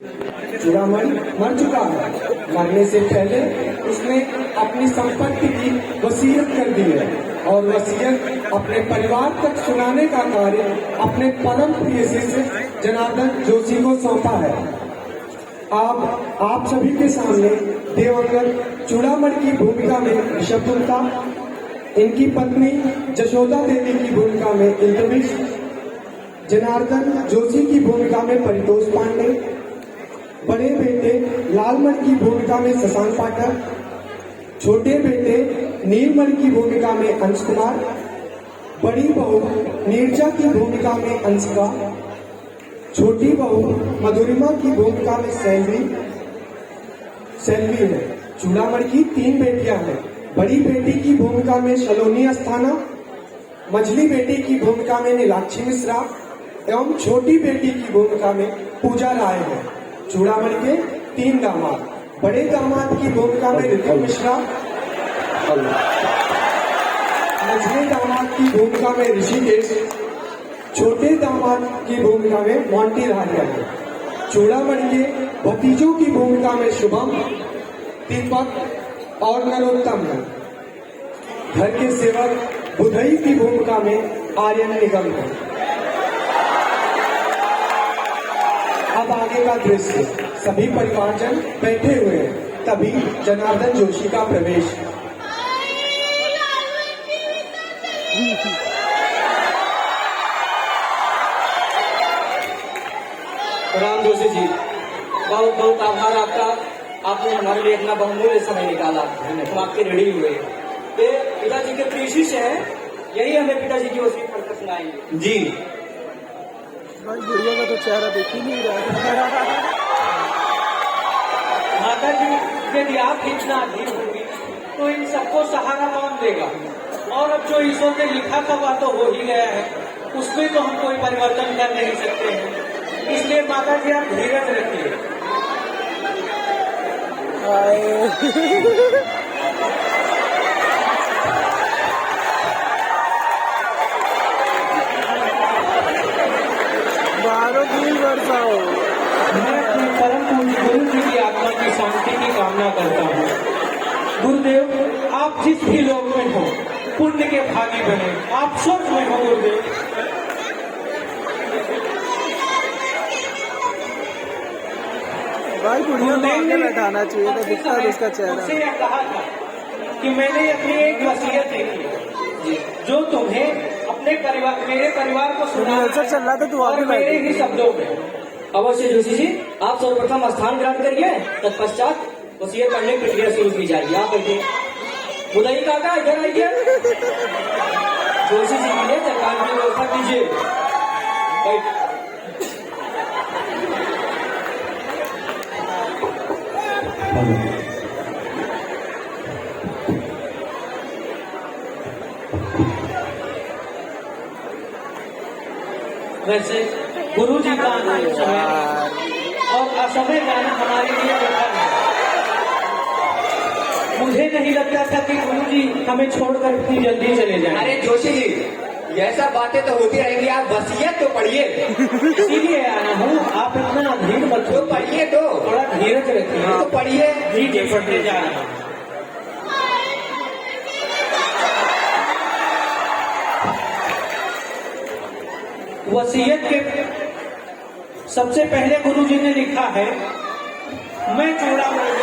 चूड़ामणि मर चुका है। मरने से पहले उसने अपनी संपत्ति की वसीयत कर दी है और वसीयत अपने परिवार तक सुनाने का कार्य अपने परम प्रिय शिष्य जनार्दन जोशी को सौंपा है। आप सभी के सामने दिवंगत चूड़ामणि की भूमिका में ऋषभ गुप्ता, इनकी पत्नी जशोदा देवी की भूमिका में इंद्रविश, जनार्दन जोशी की भूमिका में परितोष पांडे, बड़े बेटे लालमणि की भूमिका में शशांक पाठक, छोटे बेटे नीलमणि की भूमिका में अंश कुमार, बड़ी बहू नीरजा की भूमिका में अंशिका, छोटी बहू मधुरिमा की भूमिका में सैलवी है। चूड़ामणि की 3 बेटियां हैं। बड़ी बेटी की भूमिका में सलोनी अस्थाना, मझली बेटी की भूमिका में नीलाक्षी मिश्रा एवं छोटी बेटी की भूमिका में पूजा राय है। चूड़ामणि के 3 दामाद, बड़े दामाद की भूमिका में ऋतु मिश्रा, मझले दामाद की भूमिका में ऋषिकेश, छोटे दामाद की भूमिका में मोंटी राजा है। चूड़ामणि के भतीजों की भूमिका में शुभम, दीपक और नरोत्तम है। घर के सेवक बुधई की भूमिका में आर्यन निगम है। अब आगे का दृश्य, सभी परिवारजन बैठे हुए हैं, तभी जनार्दन जोशी का प्रवेश। राम जोशी जी, बहुत बहुत आभार आपका। आपने हमारे लिए इतना बहुमूल्य समय निकाला, हम आपके रेडी हुए। ये पिताजी के प्रिय शिष्य है, यही हमें पिताजी की वसीयत पढ़कर सुनाएंगे। जी भाई, बुढ़िया का तो चेहरा देख ही नहीं रहा। माता जी, यदि आप इतना अधीर होगी तो इन सबको सहारा कौन देगा? और अब जो ईश्वर ने लिखा था वह तो हो ही गया है, उसमें तो हम कोई परिवर्तन कर नहीं सकते हैं। इसलिए माता जी आप धीरज रखिए। बाहरों धूल बरसाओ। मैं अपने परम पूज्य गुरु जी की आत्मा की शांति की कामना करता हूँ। गुरुदेव, आप जिस भी लोक में हो, पुण्य के भागी बने। आप स्वर्ग में हो गुरुदेव। भाई, बुढ़िया को आगे बैठाना चाहिए था, दिखता है उसका चेहरा। मुझसे यह कहा था कि मैंने अपनी एक वसीयत देखी जो तुम्हें अपने परिवार, मेरे परिवार को सुना चल रहा था, तू आगे मेरे बैठ। ही शब्दों में। अवश्य जोशी जी, आप सर्वप्रथम स्थान ग्रहण करिए, तत्पश्चात वसीयत पढ़ने की प्रक्रिया शुरू की जाएगी। आप बैठिए। बुधई काका, इधर आइए। जोशी जी के लिए सरकार की व्यवस्था कीजिए। बैठ। वैसे गुरु जी का समय और असमय गाना हमारे लिए बेकार है। मुझे नहीं लगता था कि गुरु जी हमें छोड़कर इतनी जल्दी चले जाएं। अरे जोशी जी, ये सब बातें तो होती रहेंगी, आप वसीयत तो पढ़िए। इसीलिए आना हूँ, आप इतना धीर मत हो, पढ़िए तो थोड़ा धीरज रखिए। तो पढ़िए। जी पढ़ने जा रहा हूँ। वसीयत के सबसे पहले गुरु जी ने लिखा है, मैं चूड़ामणि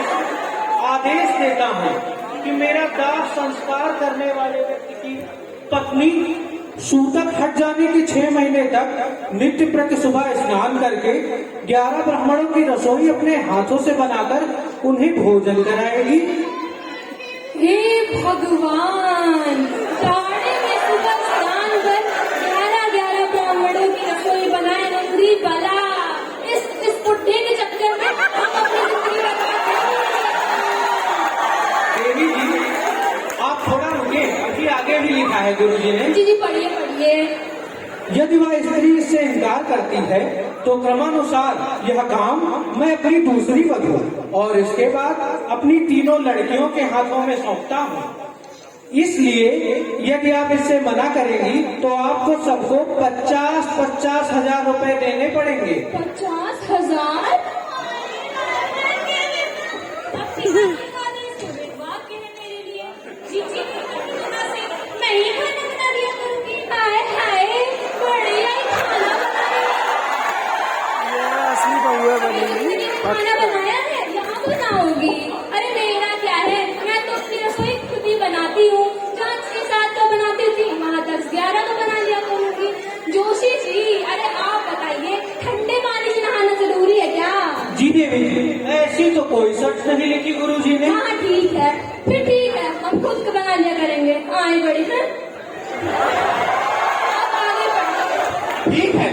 आदेश देता हूँ कि मेरा दाह संस्कार करने वाले व्यक्ति की पत्नी सूतक हट जाने के 6 महीने तक नित्य प्रति सुबह स्नान करके 11 ब्राह्मणों की रसोई अपने हाथों से बनाकर उन्हें भोजन कराएगी। हे भगवान, ताड़े में सुबह स्नान कर 11 ब्राह्मणों की रसोई बनाए नंदी बला। इस बुढ़े के चक्कर में हम अपनी जिंदगी बर्बाद देवी जी, आप थोड़ा रुके, अभी आगे भी लिखा है गुरु जी ने। जी पढ़िए पढ़िए। यदि वह स्त्री इससे इनकार करती है तो क्रमानुसार यह काम मैं अपनी दूसरी वधू और इसके बाद अपनी 3 लड़कियों के हाथों में सौंपता हूँ। इसलिए यदि आप इससे मना करेंगी तो आपको सबको 50,000 रुपए देने पड़ेंगे। 50,000? वाक्य है मेरे लिए। जी जी मैं ही खाना बना दिया करूंगी। हाय हाय बढ़िया ही खाना बनाया। ये असली बहुएं बनेंगी। खाना बनाया है यहाँ बनाओगी। अरे मेरा क्या है, मैं तो अपनी रसोई खुद ही बनाती हूँ। जहाँ 6-7 तो बनाती थी वहाँ 10-11 तो बना लिया करूंगी। जोशी जी अरे आप बताइए ठंडे पानी से नहाना जरूरी है क्या? जी देवी जी, ऐसी तो कोई शर्त नहीं लिखी गुरुजी ने। हाँ ठीक है, फिर ठीक है हम खुद को बना लिया करेंगे। आए बड़ी है आप आगे बढ़िए। ठीक है,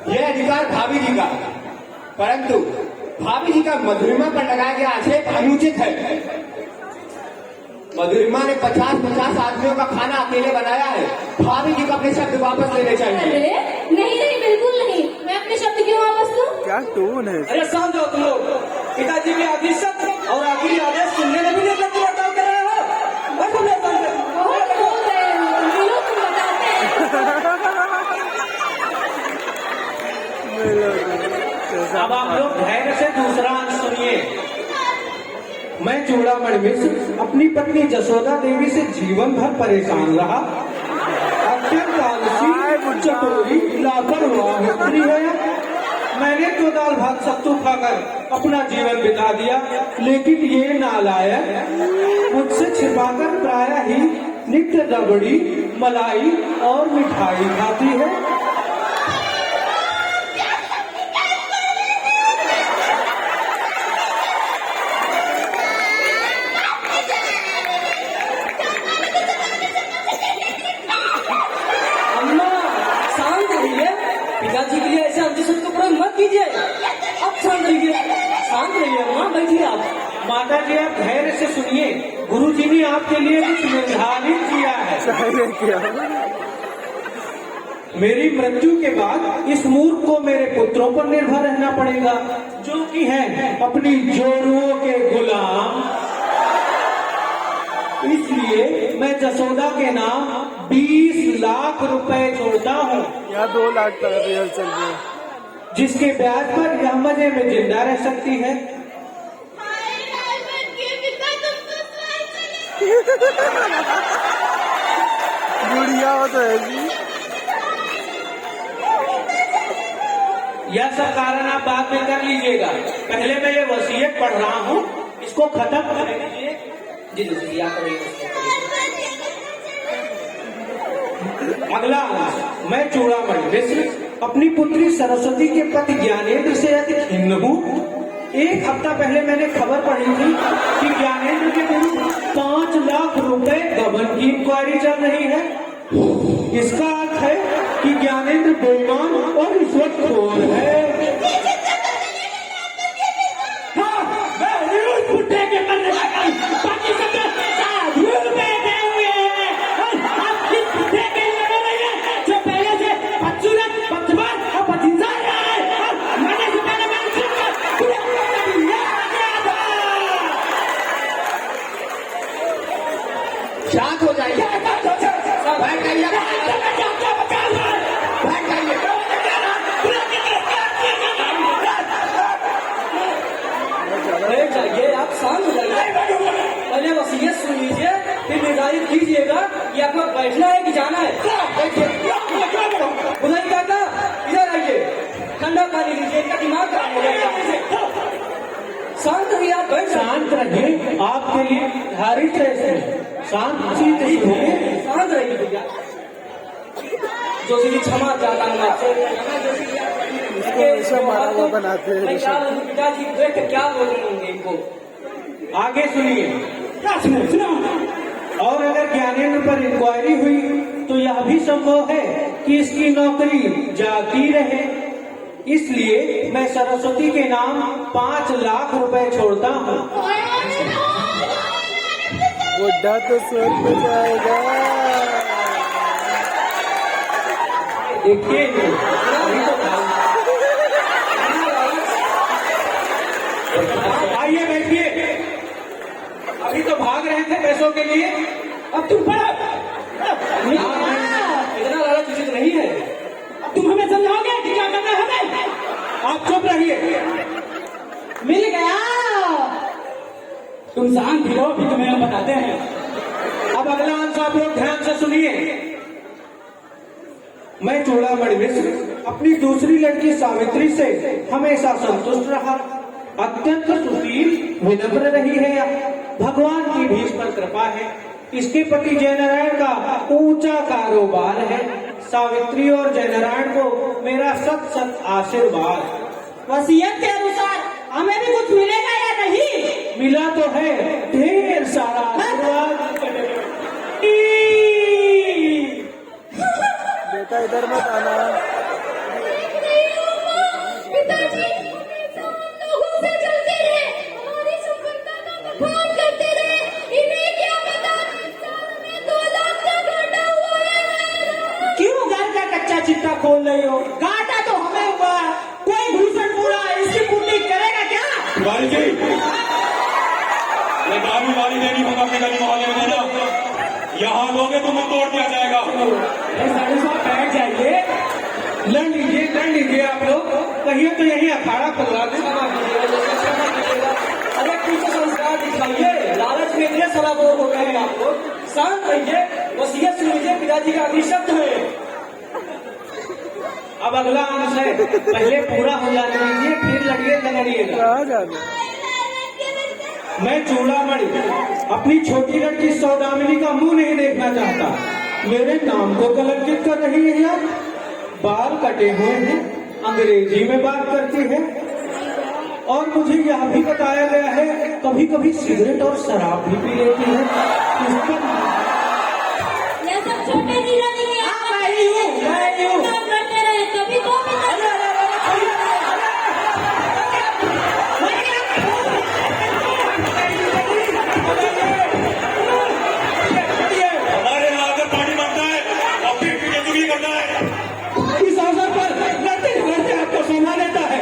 यह अधिकार भाभी जी का, परंतु भाभी जी का मधुरिमा पर लगाया गया आक्षेप अनुचित है। मधुरिमा ने 50-50 आदमियों का खाना अकेले बनाया है। भाभी जी को अपने शब्द वापस लेने चाहिए। अरे नहीं नहीं बिल्कुल नहीं, मैं अपने शब्द क्यों वापस लूं? क्या टोन है? अरे शांत हो तुम लोग। पिताजी के आदेश सत्य और आखिरी आदेश सुनने में भी नहीं करते बर्ताव कर रहे हो। बैठो मेरे सामने। बहुत बोल रहे हो, बोलो तुम बताते हैं। अब आप लोग धैर्य से दूसरा अंश सुनिए। मैं चूड़ामणि मिश्र अपनी पत्नी जसोदा देवी से जीवन भर परेशान रहा। अत्यंत आलसी, चटोरी, लापरवाह स्त्री है। मैंने तो दाल भात सत्तू खाकर अपना जीवन बिता दिया, लेकिन ये नालायक मुझसे छिपाकर प्रायः ही नित्य रबड़ी, मलाई और मिठाई खाती है। पिताजी के लिए ऐसे अंधविश्वास का प्रयोग मत कीजिए। अब शांत रहिए, शांत रहिए अम्मा, बैठिए आप। माता जी आप धैर्य से सुनिए, गुरु जी ने आपके लिए कुछ निर्धारित किया है। चाहिए क्या? मेरी मृत्यु के बाद इस मूर्ख को मेरे पुत्रों पर निर्भर रहना पड़ेगा, जो कि हैं अपनी जोड़ुओं के गुलाम। इसलिए मैं जसोदा के नाम 20 लाख रुपए छोड़ता हूँ। यहाँ 2 लाख का रियल चल रहा है। जिसके ब्याज पर यह मजे में जिंदा रह सकती है। गुड़िया हो तो है जी। यह सब कारण आप बाद में कर लीजिएगा। पहले मैं ये वसीयत पढ़ रहा हूँ, इसको खत्म कर दीजिए। जी जी आप करिए। अगला अंश, मैं चूड़ामणि मिश्र अपनी पुत्री सरस्वती के पति ज्ञानेंद्र से अति खिन्न हूँ। 1 हफ्ता पहले मैंने खबर पढ़ी थी कि ज्ञानेंद्र के विरुद्ध 5 लाख रुपए गबन की इंक्वायरी चल रही है। इसका अर्थ है कि ज्ञानेंद्र बेईमान और रिश्वतखोर है। हाँ, मैं न्यूज़ फुटे के मरने लगा। बाकी सब साधुओं पे गए हुए हैं। आप किस फुटे के लड़ रहे हैं जो पहले से बदसूरत, बदजुबान और बदइंसान रहा है? मरने से पहले मैंने सिर्फ पूरे याद किया था। शांत हो जाइए। बैठ जाइए। बैठ जाइए। बैठ जाइए, आप शांत हो जाइए। पहले वसीयत सुन लीजिए, फिर निर्धारित कीजिएगा कि आपको बैठना है कि जाना है। बुलाई काका इधर आइए, ठंडा पानी लीजिए, इनका दिमाग खराब हो जाएगा। शांत रहिए, आप बैठ जाइए। शांत रहिए, आपके लिए निर्धारित है इसमें। शांत से सुनिए। शांत रहिए भैया। जोशी जी क्षमा चाहता हूँ आपसे। इसको ऐसा मारा हुआ बनाते हैं मैं क्या बोलूं, पिताजी देख के क्या बोल रहे होंगे इनको। आगे सुनिए। और अगर ज्ञानेंद्र पर इंक्वायरी हुई तो यह भी संभव है कि इसकी नौकरी जाती रहे। इसलिए मैं सरस्वती के नाम 5 लाख रुपए छोड़ता हूँ। बुढ़ा तो स्वर्ग में जाएगा। देखिए आइए बैठिए। अभी तो भाग रहे थे पैसों के लिए, अब तुम पढ़ो। इतना लालच उचित नहीं है। अब तुम हमें समझाओगे कि क्या करना है हमें? आप चुप रहिए। मिल गया। तुम शांत भी रहो, भी तुम्हें हम बताते हैं। अब अगला अंश आप लोग ध्यान से सुनिए। मैं चूड़ामणि मिश्र अपनी दूसरी लड़की सावित्री से हमेशा संतुष्ट रहा, अत्यंत सुशील विनम्र रही है। भगवान की भी इस पर कृपा है। इसके पति जयनारायण का ऊंचा कारोबार है। सावित्री और जयनारायण को मेरा सत सत आशीर्वाद। वसीयत के अनुसार हमें भी कुछ मिलेगा या नहीं? मिला तो है, ढेर सारा आशीर्वाद। बेटा इधर मत आना। पिताजी हमेशा हम लोगों से चलते रहे, हमारी सफलता का बखान करते रहे। इन्हें क्या पता में 2 लाख का घाटा हुआ है। क्यों घर का कच्चा चिट्टा खोल रही हो? घाटा तो हमें हुआ। कोई भूषण पूरा इसकी पूर्ति करेगा क्या? तिवारी जी, ये दारू वाली देनी होगा अपने गली मोहल्ले में देना। यहाँ लोगे तो मुंह तोड़ दिया जाएगा। साढ़े साहब बैठ जाइए। लड़ लीजिए आप लोग। कहिए तो यही अखाड़ा खुलवा दे। अरे कुछ संस्कार दिखाइए। लालच में इतने सराबोर हो गए हैं आप लोग। शांत रहिए, वसीयत सुनिए, पिताजी का आखिरी शब्द है। अब अगला अंश है, पहले पूरा हो जाने दीजिए, फिर लड़िए झगड़िएगा। कहाँ जाना? मैं चूड़ामणि अपनी छोटी लड़की सौदामिनी का मुंह नहीं देखना चाहता। मेरे नाम को कलंकित कर रही है यार। बाल कटे हुए हैं, अंग्रेजी में बात करती है, और मुझे यह भी बताया गया है कभी कभी सिगरेट और शराब भी पी लेती है। ये सब छोटे नीला नहीं है। मैं हूँ। काम करते रहे कभी तो हमारे यहाँ अगर पानी बनता है अब भी चुगली करता है। इस अवसर पर लड़ते झगड़ते आपको सुना देता है।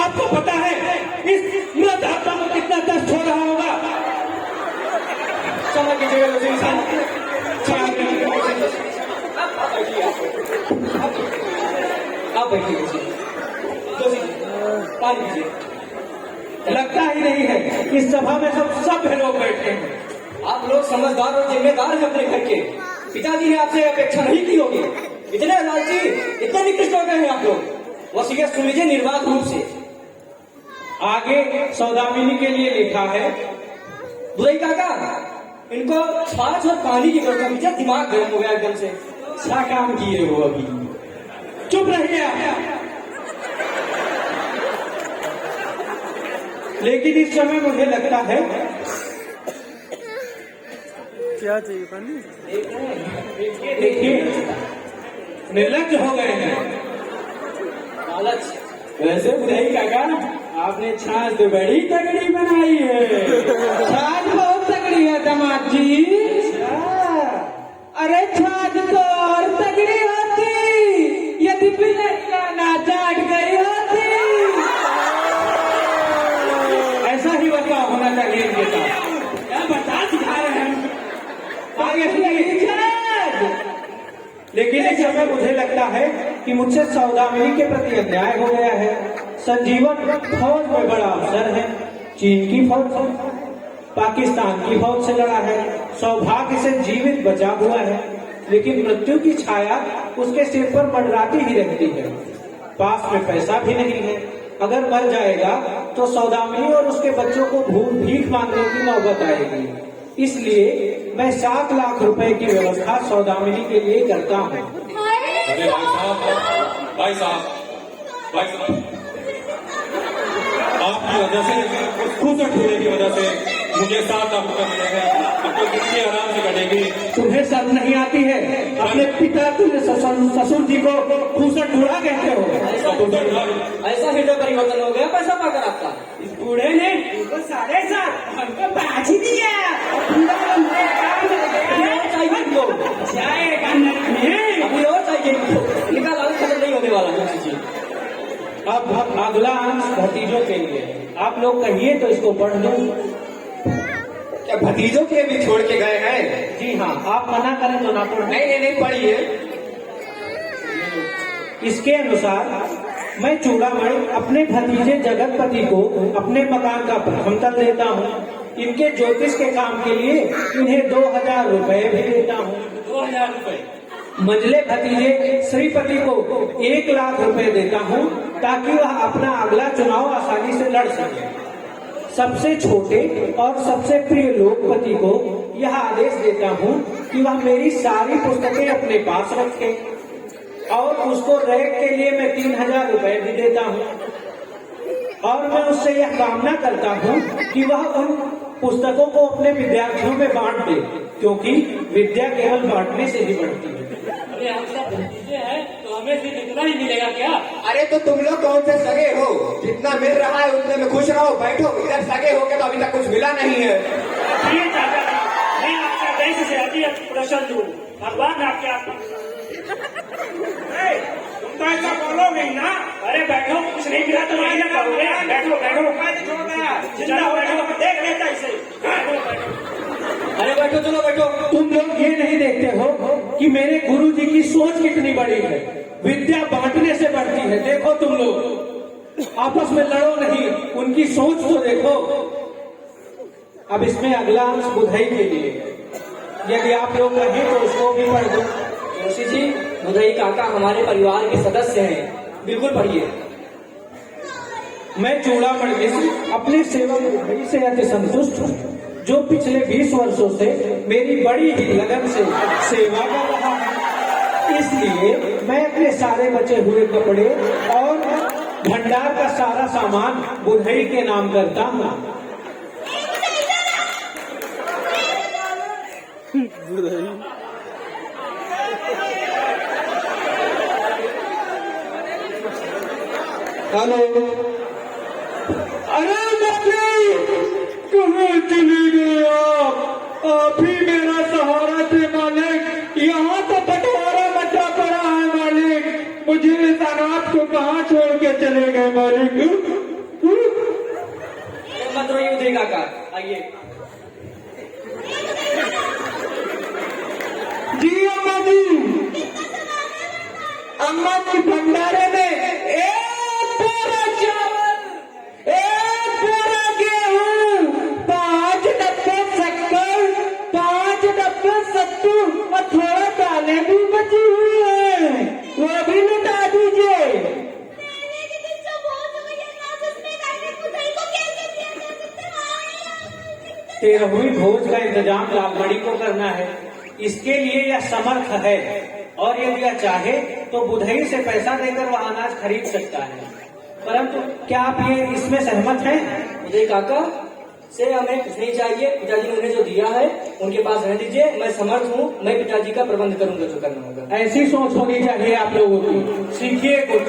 आपको पता है इस मृत आत्मा को कितना कष्ट हो रहा होगा। क्षमा कीजिएगा वजीर साहब। आप बैठिए। पानी पीजिए। लगता ही नहीं है इस सभा में सब सभ्य लोग बैठे हैं। आप लोग समझदार और जिम्मेदार हैं अपने घर के। पिताजी ने आपसे अपेक्षा नहीं की होगी। इतने लालची, इतने निकृष्ट हो गए हैं आप लोग। वसीयत सुन लीजिए निर्बाध रूप से। आगे सौदामिनी के लिए लिखा है। बुराई काका, इनको छाछ और पानी की व्यवस्था कीजिए। दिमाग गर्म हो गया एकदम से। क्या काम किए हो अभी? चुप रहिए आप। लेकिन इस समय मुझे लगता है क्या चाहिए पानी? देखिए निर्लज हो गए हैं। लालच। वैसे बुराई काका, आपने छाछ तो बड़ी तगड़ी बनाई है। छाछ बहुत तगड़ी है दामाद जी। अरे छाछ तो और तगड़ी होती यदि बिना ना चाट गई होती। ऐसा ही बता होना चाहिए इनके साथ। क्या बता सिखा रहे हैं आगे सुनिए। लेकिन इस समय मुझे लगता है कि मुझसे सौदामिनी के प्रति अन्याय हो गया है। संजीवन फौज में बड़ा अफसर है। चीन की फौज से, पाकिस्तान की फौज से लड़ा है। सौभाग्य से जीवित बचा हुआ है, लेकिन मृत्यु की छाया उसके सिर पर मंडराती ही रहती है। पास में पैसा भी नहीं है। अगर मर जाएगा तो सौदामिनी और उसके बच्चों को भीख मांगने की नौबत आएगी। इसलिए मैं 7 लाख रुपए की व्यवस्था सौदामिनी के लिए करता हूँ। अरे भाई साहब, आपकी वजह से, उस खूसट ठूले की वजह से मुझे 7 लाख रुपए मिले हैं। अब तो जिंदगी आराम से कटेगी। तुम्हें शर्म नहीं आती है? अपने पिता तुम ससुर जी को खूसट ठूला कहते हो? ऐसा हृदय परिवर्तन हो गया पैसा पाकर आपका। इस बूढ़े ने हमको 7.5 हमको 5 ही दिया। जाएगा नहीं। अभी और चाहिए इनको। इनका लालच खत्म नहीं होने वाला। जी अब अगला अंश भतीजों के लिए। आप लोग कहिए तो इसको पढ़ दूं। क्या भतीजों के भी छोड़ के गए हैं? जी हाँ, आप मना करें तो ना पढ़। नहीं पढ़िए। इसके अनुसार मैं चूड़ामणि अपने भतीजे जगतपति को अपने मकान का प्रथम तल देता हूँ। इनके ज्योतिष के काम के लिए इन्हें 2000 रुपए भी देता हूँ। 2000 रुपए। मंझले भतीजे श्रीपति को 1 लाख रुपए देता हूँ ताकि वह अपना अगला चुनाव आसानी से लड़ सके। सबसे छोटे और सबसे प्रिय लोकपति को यह आदेश देता हूँ कि वह मेरी सारी पुस्तकें अपने पास रखे और उसको रैक के लिए मैं 3000 रुपए भी देता हूँ। और मैं उससे यह कामना करता हूँ कि वह उन पुस्तकों को अपने विद्यार्थियों में बांट दे, क्योंकि विद्या केवल बांटने से ही बढ़ती है। अरे हम सब भतीजे हैं तो हमें सिर्फ इतना ही मिलेगा क्या? अरे तो तुम लोग कौन से सगे हो? जितना मिल रहा है उतने में खुश रहो। बैठो, इधर सगे हो के तो अभी तक कुछ मिला नहीं है। प्रिय चाचा, मैं आपका देश से अति प्रसन्न हूँ। भगवान आपके तुम तो ऐसा बोलोगे ही ना। अरे बैठो, कुछ नहीं मिला तो मैं कहोगे। बैठो बैठो, जिंदा हो बैठो, देख लेता इसे। अरे बैठो, चलो बैठो। तुम लोग ये नहीं देखते हो कि मेरे गुरु जी की सोच कितनी बड़ी है। विद्या बांटने से बढ़ती है। देखो तुम लोग आपस में लड़ो नहीं, उनकी सोच तो देखो। अब इसमें अगला अंश बुधाई के लिए, यदि आप लोग कहें तो उसको भी पढ़ दो। जोशी जी, बुधई काका हमारे परिवार के सदस्य हैं, बिल्कुल पढ़िए। मैं चूड़ामणि मिश्र अपने सेवक बुधई से अति संतुष्ट हूँ, जो पिछले 20 वर्षों से मेरी बड़ी ही लगन से सेवा कर रहा है। इसलिए मैं अपने सारे बचे हुए कपड़े और भंडार का सारा सामान बुधई के नाम करता हूँ। हेलो, अरे बच्ची कहाँ चले गए आप ही मेरा सहारा थे मालिक। यहाँ तो बंटवारा मचा पड़ा है मालिक। मुझे इस अनाथ को कहाँ छोड़ के चले गए मालिक? मत रोइए बुधई काका, आइए। जी अम्मा जी, अम्मा जी भंडारे में एक पूरा चावल, एक पूरा गेहूं, 5 डब्बे शक्कर, 5 डब्बे सत्तू और थोड़ा दालें भी बची हुई है, वो भी लुटा दीजिए। तेरहवीं भोज का इंतजाम लालमणि को करना है। इसके लिए यह समर्थ है और यदि यह चाहे तो बुधई से पैसा देकर वह अनाज खरीद सकता है। परंतु क्या आप ये इसमें सहमत हैं? बुधई काका से हमें कुछ नहीं चाहिए। पिताजी ने उन्हें जो दिया है उनके पास रहने दीजिए। मैं समर्थ हूँ, मैं पिताजी का प्रबंध करूंगा जो करना होगा। ऐसी सोच होनी चाहिए आप लोगों की। सीखिए कुछ,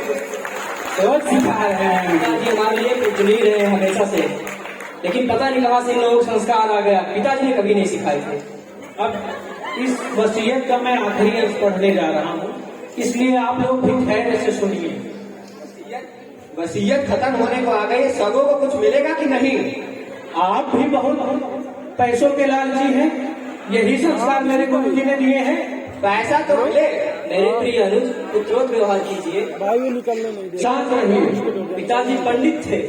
रोज सिखा रहे हैं। पिताजी हमारे लिए पूजनीय रहे हमेशा से, लेकिन पता नहीं कहाँ से इन लोगों को संस्कार आ गया। पिताजी ने कभी नहीं सिखाए थे। अब इस वसीयत का मैं आखिरी अंश पढ़ने जा रहा हूँ, इसलिए आप लोग भी धैर्य से सुनिए। वसीयत खत्म होने को आ गई, सगों को कुछ मिलेगा कि नहीं? आप भी बहुत पैसों के लालची हैं। यही संस्कार मेरे गुरु जी ने दिए हैं। पैसा तो मिले। मेरे प्रिय अनुज, पुत्रोत व्यवहार कीजिए। भाई वो निकलने नहीं दे। शांत रहिए। पिताजी पंडित थे,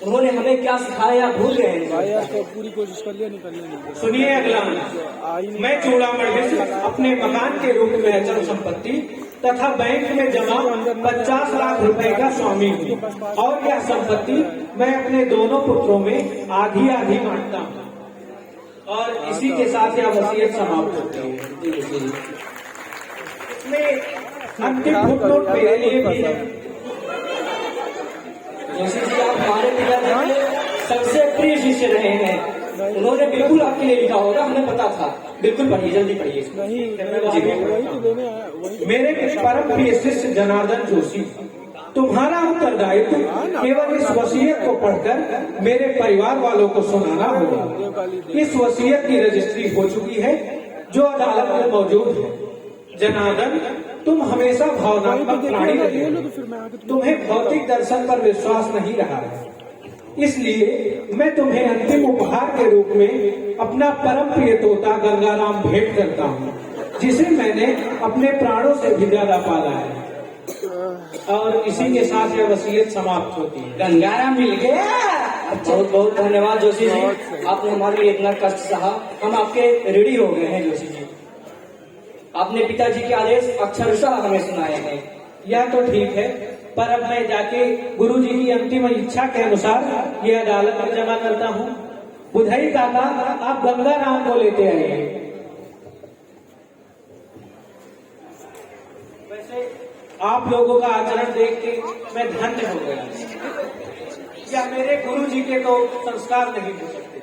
उन्होंने हमें क्या सिखाया भूल गए हैं। भाई आज तो पूरी कोशिश कर लिया, निकलने नहीं दे। सुनिए अगला अंश। मैं चूड़ामणि मिश्र अपने मकान के रूप में अचल संपत्ति तथा बैंक में जमा 50 लाख रुपए का स्वामी हूँ और यह संपत्ति मैं अपने दोनों पुत्रों में आधी आधी बांटता हूँ। और इसी के साथ यह वसीयत समाप्त होती है। इसमें अंतिम फुटनोट मेरे लिए भी है। जोशी जी, आप हमारे पिताजी के सबसे प्रिय शिष्य रहे हैं। उन्होंने बिल्कुल आपके लिए लिखा होगा, हमें पता था। बिल्कुल पढ़िए, जल्दी पढ़िए। नहीं, जी, वही तो देने आया, वही। मेरे परम प्रिय शिष्य जनार्दन जोशी, तुम्हारा उत्तरदायित्व केवल इस वसीयत को पढ़कर मेरे परिवार वालों को सुनाना होगा। इस वसीयत की रजिस्ट्री हो चुकी है, जो अदालत में मौजूद है। जनार्दन, तुम हमेशा भावनात्मक प्राणी रहे हो। तुम्हें भौतिक दर्शन पर विश्वास नहीं रहा है, इसलिए मैं तुम्हें अंतिम उपहार के रूप में अपना परम प्रिय तोता गंगाराम भेंट करता हूँ, जिसे मैंने अपने प्राणों से भी ज्यादा पाला है। और इसी के साथ यह वसीयत समाप्त होती है। गंगारा मिल गया। बहुत बहुत धन्यवाद जोशी जी, आपने हमारे लिए इतना कष्ट सहा। हम आपके ऋणी हो गए हैं जोशी जी। आपने पिताजी के आदेश अक्षरशः हमें सुनाए हैं। यह तो ठीक है, पर अब मैं जाके गुरुजी की अंतिम इच्छा के अनुसार ये अदालत में जमा करता हूँ। बुधाई काका, आप गंगा राम को लेते आइए। वैसे आप लोगों का आचरण देख के मैं धन्य हो गया। क्या मेरे गुरुजी के तो संस्कार नहीं हो सकते।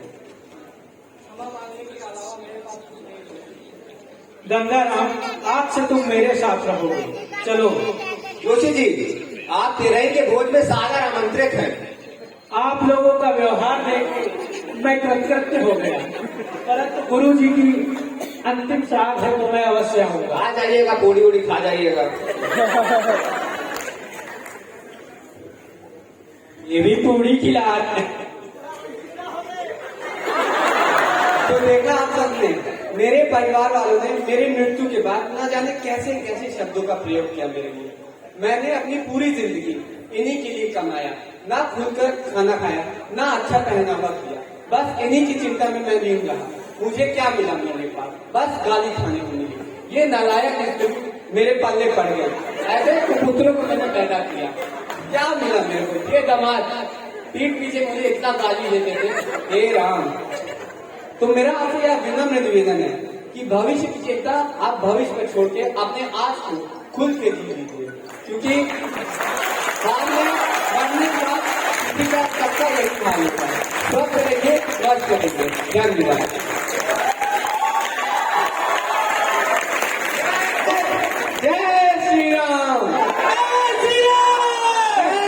गंगा राम, आज से तुम मेरे साथ रहोगे। चलो। जोशी जी, आप तेरही के भोज में सादर आमंत्रित हैं। आप लोगों का व्यवहार देख के मैं कृतकृत्य हो गया, परंतु गुरु जी की अंतिम श्राद्ध है तो मैं अवश्य आऊंगा। आ जाइएगा, पूरी उड़ी खा जाइएगा। ये भी पूरी खिलाट है। तो देखा आप सबने, मेरे परिवार वालों ने मेरी मृत्यु के बाद ना जाने कैसे कैसे शब्दों का प्रयोग किया मेरे लिए। मैंने अपनी पूरी जिंदगी इन्हीं के लिए कमाया, ना खुलकर खाना खाया, ना अच्छा पहनावा किया, बस इन्हीं की चिंता में मैं लीन रहा। मुझे क्या मिला मेरे पास? बस गाली खाने को मिली। ये नालायक स्त्री मेरे पल्ले पड़ गए। ऐसे कुपुत्रों को मैंने पैदा किया, क्या मिला मेरे को? ये दामाद पीठ पीछे मुझे इतना गाली देते थे। हे राम, तो मेरा आपसे यह विनम्र निवेदन है कि भविष्य की चिंता आप भविष्य पर छोड़ के अपने आज को खुल के जी लीजिए, क्योंकि बाद में मरने के बाद किसी का सबका यही हाल होता है। स्वस्थ रहिए, स्वस्थ रहिए। धन्यवाद।